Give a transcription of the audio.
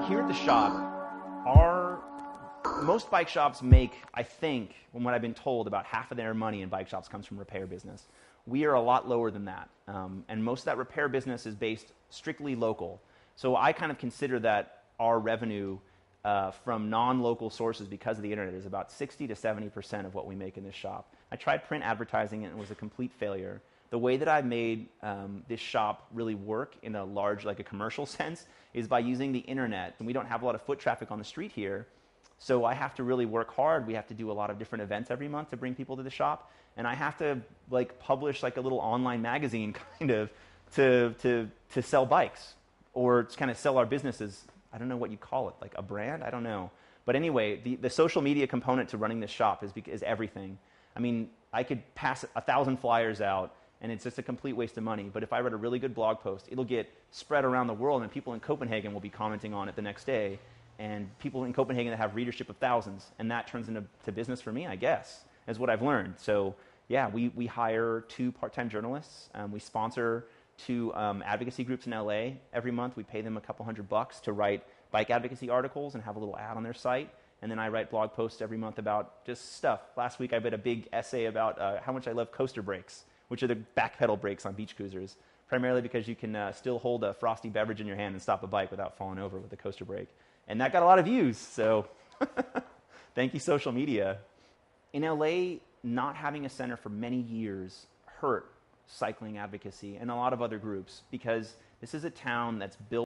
Here at the shop, most bike shops make, I think, from what I've been told, about half of their money in bike shops comes from repair business. We are a lot lower than that, and most of that repair business is based strictly local. So I kind of consider that our revenue from non-local sources because of the internet is about 60 to 70% of what we make in this shop. I tried print advertising and it was a complete failure. The way that I made this shop really work in a large, like a commercial sense, is by using the internet. And we don't have a lot of foot traffic on the street here, so I have to really work hard. We have to do a lot of different events every month to bring people to the shop, and I have to like publish like a little online magazine kind of to sell bikes, or to kind of sell our businesses. I don't know what you call it, like a brand? I don't know. But anyway, the social media component to running this shop is everything. I mean, I could pass 1,000 flyers out, and it's just a complete waste of money. But if I write a really good blog post, it'll get spread around the world, and people in Copenhagen will be commenting on it the next day, and people in Copenhagen that have readership of thousands, and that turns into business for me, I guess, is what I've learned. So yeah, we hire 2 part-time journalists. We sponsor 2 advocacy groups in LA every month. We pay them a couple $100 to write bike advocacy articles and have a little ad on their site. And then I write blog posts every month about just stuff. Last week I read a big essay about how much I love coaster brakes, which are the back pedal brakes on beach cruisers, primarily because you can still hold a frosty beverage in your hand and stop a bike without falling over with a coaster brake. And that got a lot of views, so thank you, social media. In LA, not having a center for many years hurt cycling advocacy and a lot of other groups, because this is a town that's built